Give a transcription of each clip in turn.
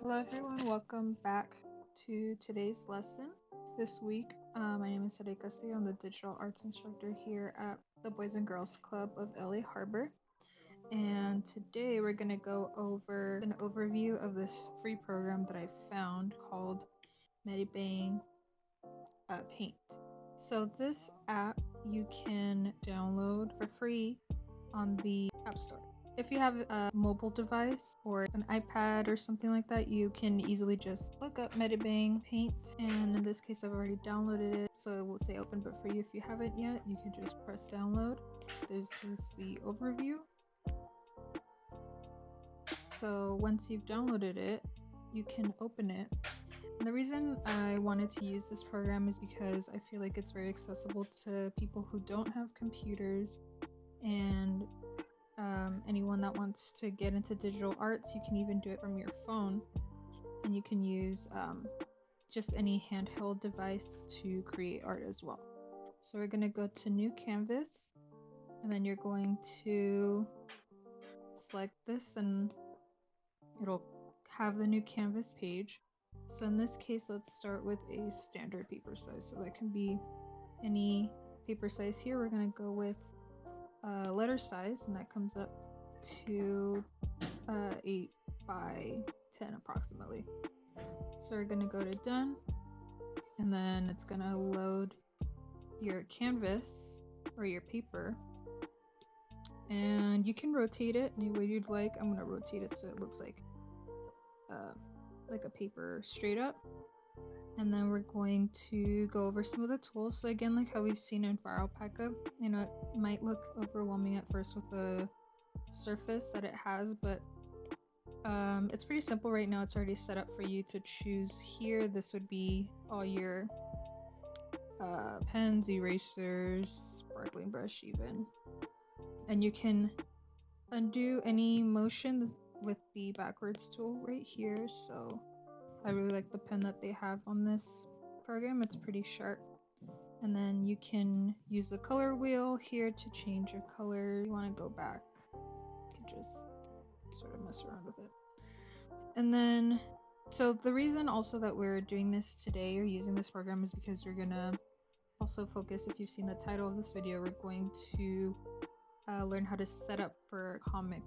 Hello everyone, welcome back to today's lesson. This week, my name is Sarai. I'm the digital arts instructor here at the Boys and Girls Club of LA Harbor. And today we're going to go over an overview of this free program that I found called MediBang Paint. So this app you can download for free on the App Store. If you have a mobile device or an iPad or something like that, you can easily just look up MediBang Paint, and in this case I've already downloaded it, so it will say open, but for you, if you haven't yet, you can just press download. This is the overview. So once you've downloaded it, you can open it. And the reason I wanted to use this program is because I feel like it's very accessible to people who don't have computers, and anyone that wants to get into digital arts. You can even do it from your phone, and you can use just any handheld device to create art as well. So we're going to go to new canvas, and then you're going to select this and it'll have the new canvas page. So in this case, let's start with a standard paper size, so that can be any paper size. Here we're going to go with letter size, and that comes up to 8 by 10 approximately. So we're going to go to done, and then it's going to load your canvas or your paper, and you can rotate it any way you'd like. I'm going to rotate it so it looks like a paper straight up. And then we're going to go over some of the tools. So again, like how we've seen in Fire Alpaca, it might look overwhelming at first with the surface that it has, but it's pretty simple right now. It's already set up for you to choose here. This would be all your pens, erasers, sparkling brush even. And you can undo any motion with the backwards tool right here. So I really like the pen that they have on this program. It's pretty sharp. And then you can use the color wheel here to change your color. If you want to go back, you can just sort of mess around with it. And then, so the reason also that we're doing this today or using this program is because we're gonna also focus, if you've seen the title of this video, we're going to learn how to set up for a comic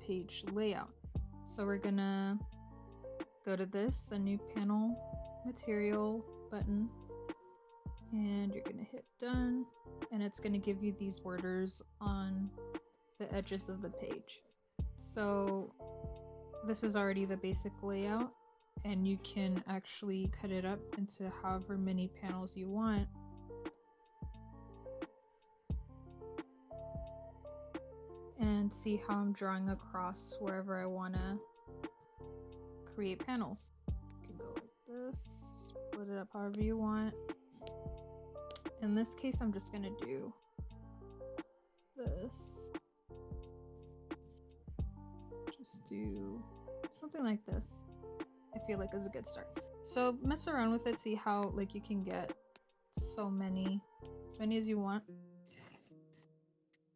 page layout. So we're gonna go to this, the new panel material button, and you're gonna hit done, and it's gonna give you these borders on the edges of the page. So this is already the basic layout, and you can actually cut it up into however many panels you want. And see how I'm drawing across wherever I want to create panels. You can go like this, split it up however you want. In this case, I'm just going to do this. Just do something like this. I feel like is a good start. So mess around with it, see how like you can get as many as you want.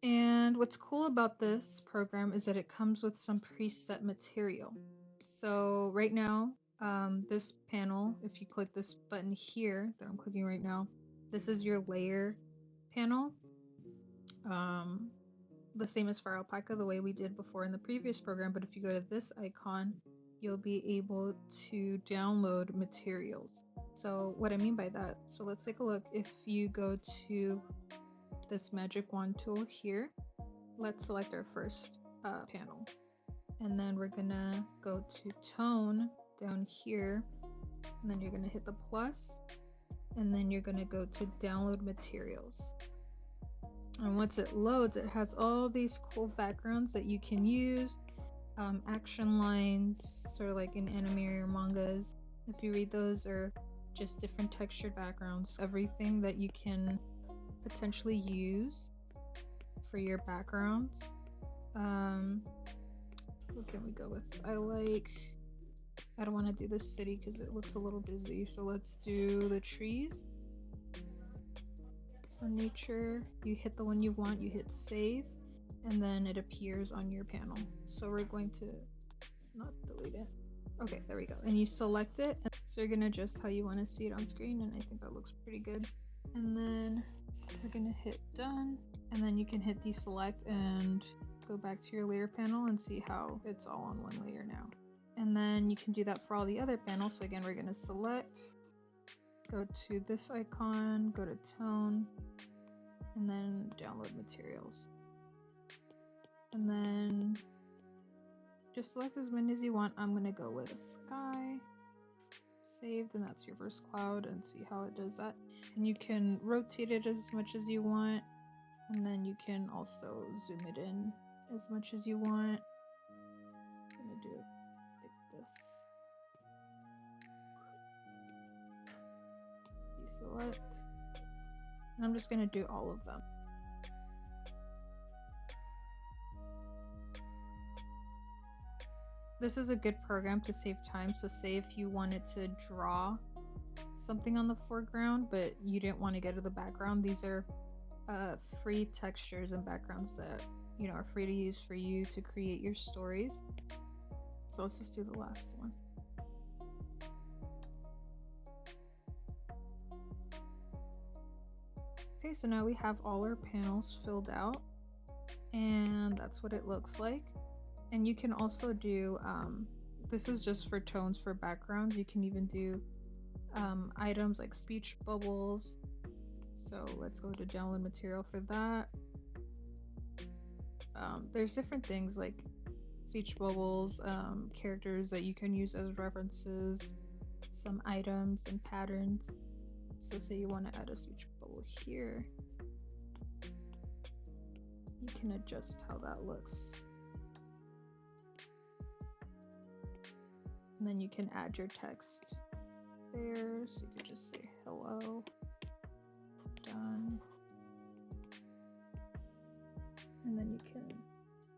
And what's cool about this program is that it comes with some preset material. So right now, this panel, if you click this button here that I'm clicking right now, this is your layer panel. The same as Fire Alpaca, the way we did before in the previous program, but if you go to this icon, you'll be able to download materials. So what I mean by that, so let's take a look. If you go to this magic wand tool here, let's select our first panel, and then we're gonna go to tone down here, and then you're gonna hit the plus, and then you're gonna go to download materials. And once it loads, it has all these cool backgrounds that you can use, action lines, sort of like in anime or mangas. If you read those, or just different textured backgrounds, everything that you can potentially use for your backgrounds. What can we go with? I don't want to do the city because it looks a little busy, so let's do the trees. So nature, you hit the one you want, you hit save, and then it appears on your panel. So we're going to not delete it. Okay, there we go. And you select it, so you're gonna adjust how you want to see it on screen, and I think that looks pretty good. And then we're gonna hit done, and then you can hit deselect and go back to your layer panel and see how it's all on one layer now. And then you can do that for all the other panels. So again, we're gonna select, go to this icon, go to tone, and then download materials. And then just select as many as you want. I'm gonna go with a sky. Saved, and that's your first cloud, and see how it does that. And you can rotate it as much as you want, and then you can also zoom it in as much as you want. I'm gonna do it like this. Deselect. And I'm just gonna do all of them. This is a good program to save time. So say if you wanted to draw something on the foreground, but you didn't want to get to the background, these are free textures and backgrounds that are free to use for you to create your stories. So let's just do the last one. Okay, so now we have all our panels filled out, and that's what it looks like. And you can also do, this is just for tones for backgrounds. You can even do items like speech bubbles. So let's go to download material for that. There's different things like speech bubbles, characters that you can use as references, some items and patterns. So say you want to add a speech bubble here, you can adjust how that looks. And then you can add your text there, so you could just say hello, done. And then you can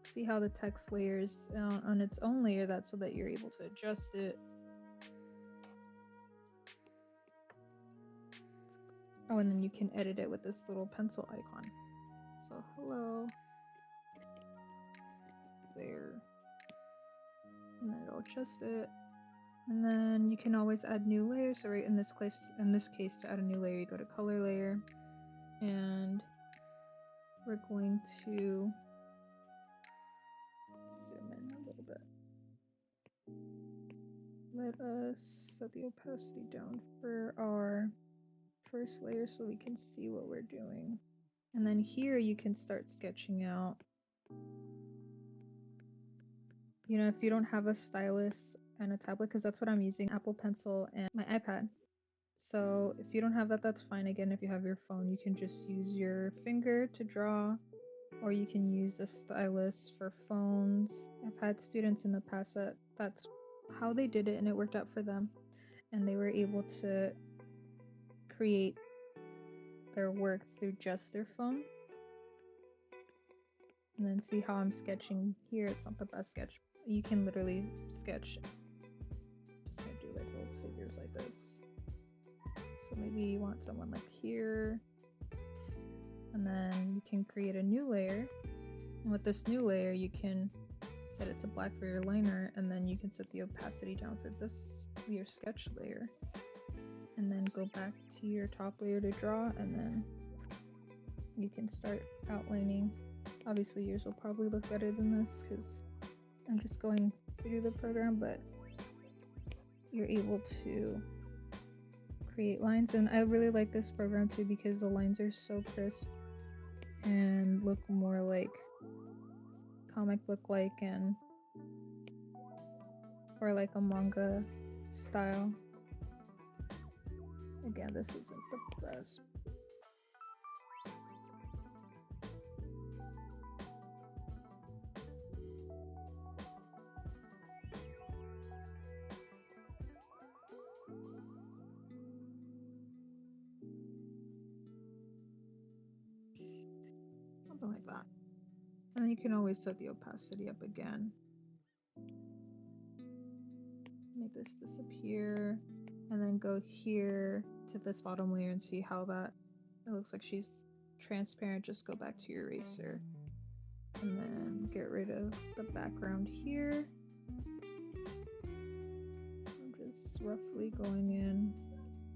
see how the text layers on its own layer, that's so that you're able to adjust it. Oh, and then you can edit it with this little pencil icon. So hello, there, and then it'll adjust it. And then you can always add new layers. So right in this case, to add a new layer, you go to color layer, and we're going to zoom in a little bit. Let us set the opacity down for our first layer so we can see what we're doing. And then here you can start sketching out. If you don't have a stylus and a tablet, because that's what I'm using, Apple Pencil and my iPad. So if you don't have that, that's fine. Again, if you have your phone, you can just use your finger to draw, or you can use a stylus for phones. I've had students in the past that's how they did it, and it worked out for them, and they were able to create their work through just their phone. And then see how I'm sketching here. It's not the best sketch. You can literally sketch. Just gonna do like little figures like this. So maybe you want someone like here, and then you can create a new layer. And with this new layer, you can set it to black for your liner, and then you can set the opacity down for your sketch layer, and then go back to your top layer to draw, and then you can start outlining. Obviously yours will probably look better than this because I'm just going through the program, but you're able to create lines. And I really like this program too because the lines are so crisp and look more like comic book like, or like a manga style. Again, this isn't the best. Something like that. And then you can always set the opacity up again. Make this disappear, and then go here to this bottom layer and see how it looks like she's transparent. Just go back to your eraser and then get rid of the background here. just roughly going in,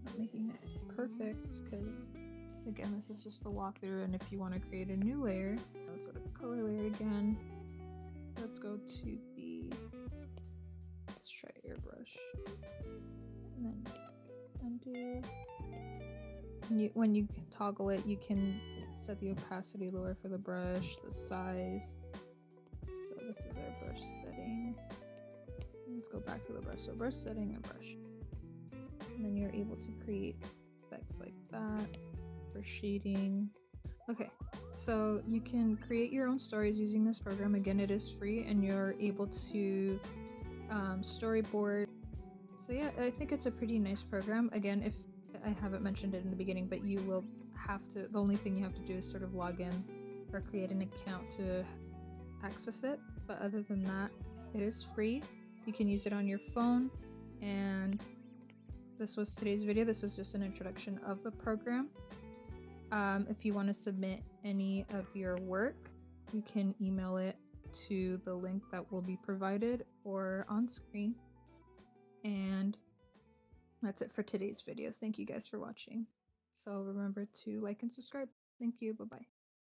not making it perfect because again, this is just a walkthrough, and if you want to create a new layer, let's go to color layer again. Let's go to let's try airbrush, and then undo. And when you toggle it, you can set the opacity lower for the brush, the size. So this is our brush setting. Let's go back to the brush. So brush setting and brush. And then you're able to create effects like that for shading. Okay, so you can create your own stories using this program. Again, it is free, and you're able to storyboard. So yeah, I think it's a pretty nice program. Again, if I haven't mentioned it in the beginning, but you will have to, the only thing you have to do is sort of log in or create an account to access it. But other than that, it is free. You can use it on your phone. And this was today's video. This was just an introduction of the program. If you want to submit any of your work, you can email it to the link that will be provided or on screen. And that's it for today's video. Thank you guys for watching. So remember to like and subscribe. Thank you. Bye-bye.